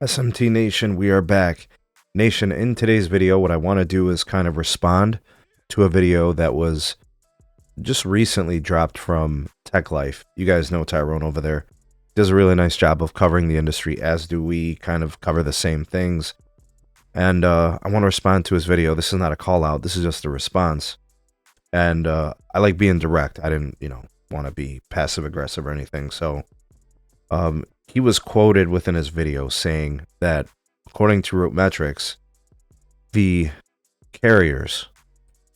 SMT Nation, we are back. Nation, in today's video, what I want to do is kind of respond to a video that was just recently dropped from Tech Life. You guys know Tyrone over there. Does a really nice job of covering the industry, as do we, kind of cover the same things. And I want to respond to his video. This is not a call out. This is just a response. And I like being direct. I didn't, want to be passive aggressive or anything. So he was quoted within his video saying that according to Root Metrics, the carriers,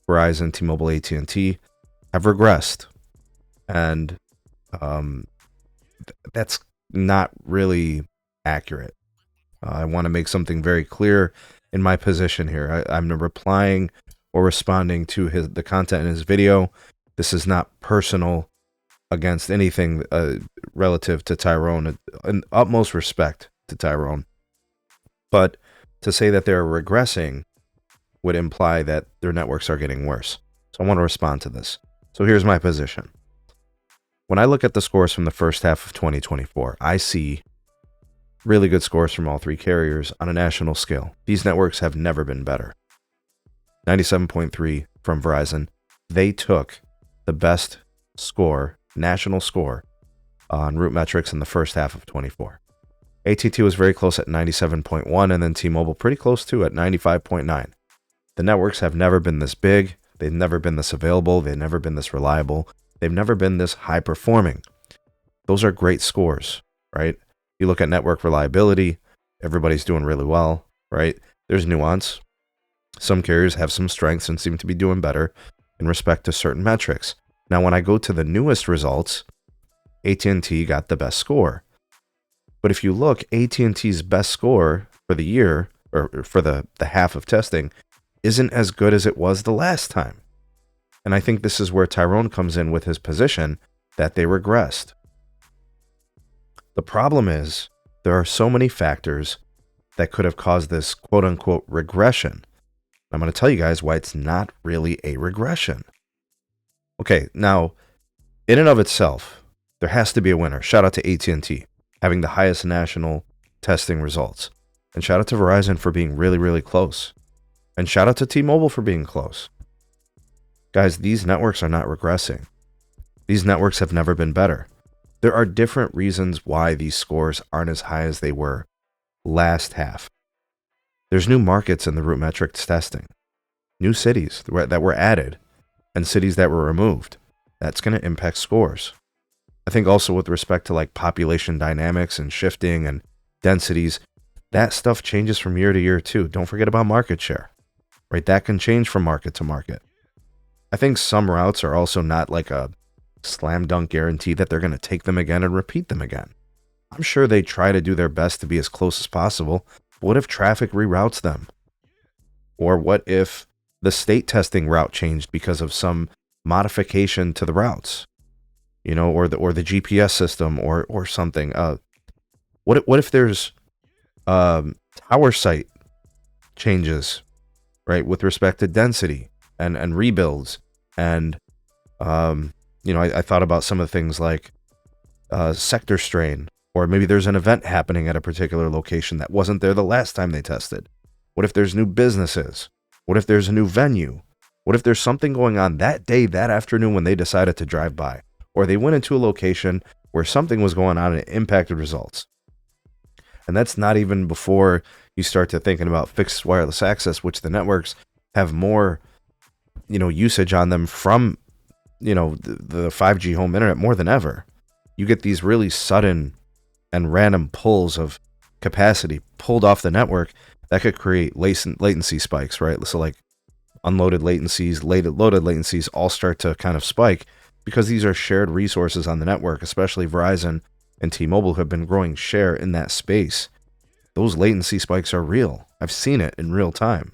Verizon, T-Mobile, AT&T, have regressed. And that's not really accurate. I want to make something very clear in my position here. I'm replying or responding to the content in his video. This is not personal against anything relative to Tyrone, and utmost respect to Tyrone. But to say that they're regressing would imply that their networks are getting worse. So I want to respond to this. So here's my position. When I look at the scores from the first half of 2024, I see really good scores from all three carriers on a national scale. These networks have never been better. 97.3 from Verizon. They took the best score, national score, on Root Metrics in the first half of 24. AT&T was very close at 97.1, and then T-Mobile pretty close too at 95.9. The networks have never been this big. They've never been this available. They've never been this reliable. They've never been this high performing. Those are great scores, right? You look at network reliability, everybody's doing really well, right? There's nuance. Some carriers have some strengths and seem to be doing better in respect to certain metrics. Now, when I go to the newest results, AT&T got the best score. But if you look, AT&T's best score for the year, or for the half of testing, isn't as good as it was the last time. And I think this is where Tyrone comes in with his position that they regressed. The problem is there are so many factors that could have caused this quote-unquote regression. I'm going to tell you guys why it's not really a regression. Okay, now, in and of itself, there has to be a winner. Shout out to AT&T, having the highest national testing results. And shout out to Verizon for being really, really close. And shout out to T-Mobile for being close. Guys, these networks are not regressing. These networks have never been better. There are different reasons why these scores aren't as high as they were last half. There's new markets in the Root Metrics testing. New cities that were added and cities that were removed. That's going to impact scores. I think also with respect to like population dynamics and shifting and densities, that stuff changes from year to year too. Don't forget about market share, right? That can change from market to market. I think some routes are also not like a slam dunk guarantee that they're going to take them again and repeat them again. I'm sure they try to do their best to be as close as possible. What if traffic reroutes them? Or what if the state testing route changed because of some modification to the routes? Or the GPS system or something. What if there's tower site changes, right, with respect to density and rebuilds and I thought about some of the things like sector strain, or maybe there's an event happening at a particular location that wasn't there the last time they tested. What if there's new businesses? What if there's a new venue? What if there's something going on that day, that afternoon when they decided to drive by? Or they went into a location where something was going on and it impacted results. And that's not even before you start to thinking about fixed wireless access, which the networks have more, usage on them from the 5G home internet more than ever. You get these really sudden and random pulls of capacity pulled off the network that could create latency spikes, right? So like unloaded latencies, loaded latencies all start to kind of spike because these are shared resources on the network, especially Verizon and T-Mobile have been growing share in that space. Those latency spikes are real. I've seen it in real time.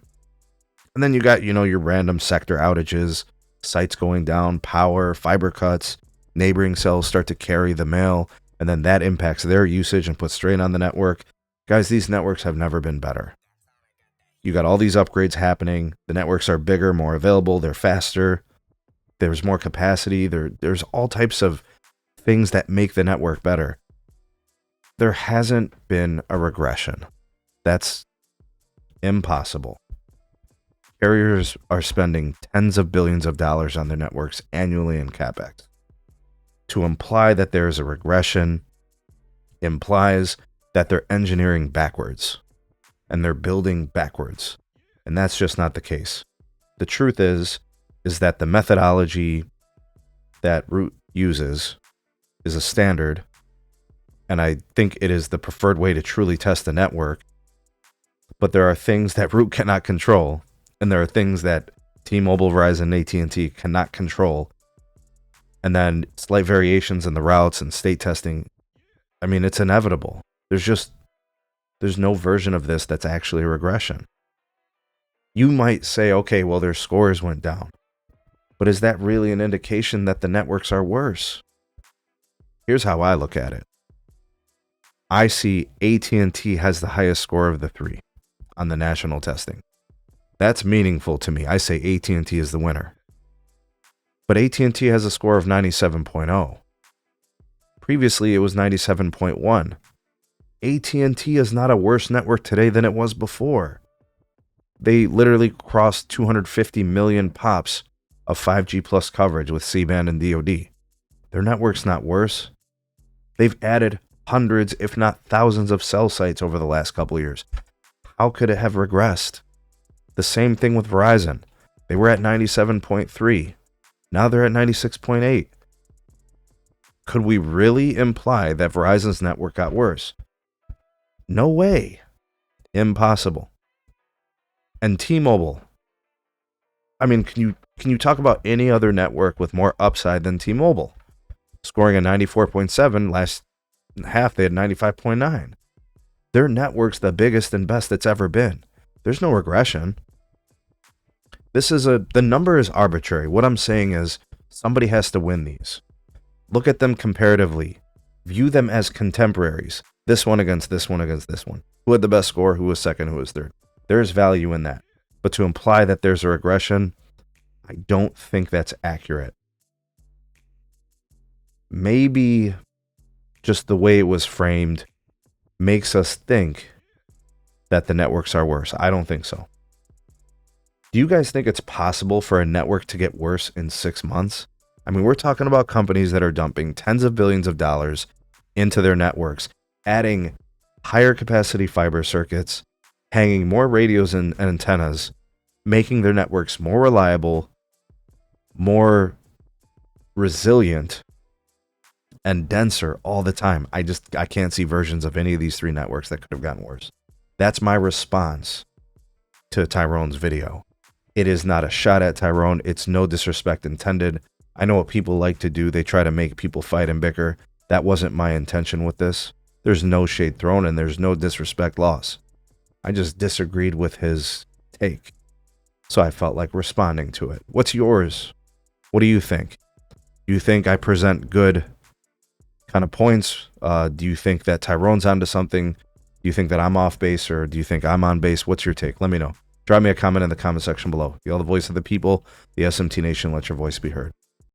And then you got, your random sector outages, sites going down, power, fiber cuts, neighboring cells start to carry the mail, and then that impacts their usage and puts strain on the network. Guys, these networks have never been better. You got all these upgrades happening. The networks are bigger, more available, they're faster, there's more capacity, there's all types of things that make the network better. There hasn't been a regression. That's impossible. Carriers are spending tens of billions of dollars on their networks annually in CapEx. To imply that there is a regression implies that they're engineering backwards and they're building backwards. And that's just not the case. The truth is that the methodology that Root uses is a standard, and I think it is the preferred way to truly test the network. But there are things that Root cannot control, and there are things that T-Mobile, Verizon, AT&T cannot control. And then slight variations in the routes and state testing, I mean, it's inevitable. There's no version of this that's actually a regression. You might say, okay, well, their scores went down. But is that really an indication that the networks are worse? Here's how I look at it. I see AT&T has the highest score of the three on the national testing. That's meaningful to me. I say AT&T is the winner. But AT&T has a score of 97.0. Previously, it was 97.1. AT&T is not a worse network today than it was before. They literally crossed 250 million pops of 5G plus coverage with C-band and DoD. Their network's not worse. They've added hundreds, if not thousands, of cell sites over the last couple of years. How could it have regressed? The same thing with Verizon. They were at 97.3. Now they're at 96.8. Could we really imply that Verizon's network got worse? No way. Impossible. And T-Mobile. I mean, can you talk about any other network with more upside than T-Mobile? Scoring a 94.7, last half they had 95.9. Their network's the biggest and best it's ever been. There's no regression. The number is arbitrary. What I'm saying is somebody has to win these. Look at them comparatively. View them as contemporaries. This one against this one against this one. Who had the best score? Who was second? Who was third? There's value in that. But to imply that there's a regression, I don't think that's accurate. Maybe just the way it was framed makes us think that the networks are worse. I don't think so. Do you guys think it's possible for a network to get worse in 6 months? I mean, we're talking about companies that are dumping tens of billions of dollars into their networks, adding higher capacity fiber circuits, hanging more radios and antennas, making their networks more reliable, more resilient, and denser all the time. I can't see versions of any of these three networks that could have gotten worse. That's my response to Tyrone's video. It is not a shot at Tyrone. It's no disrespect intended. I know what people like to do. They try to make people fight and bicker. That wasn't my intention with this. There's no shade thrown and there's no disrespect lost. I just disagreed with his take. So I felt like responding to it. What's yours? What do you think? Do you think I present good kind of points? Do you think that Tyrone's onto something? Do you think that I'm off base, or do you think I'm on base? What's your take? Let me know. Drop me a comment in the comment section below. You're the voice of the people, the SMT Nation. Let your voice be heard.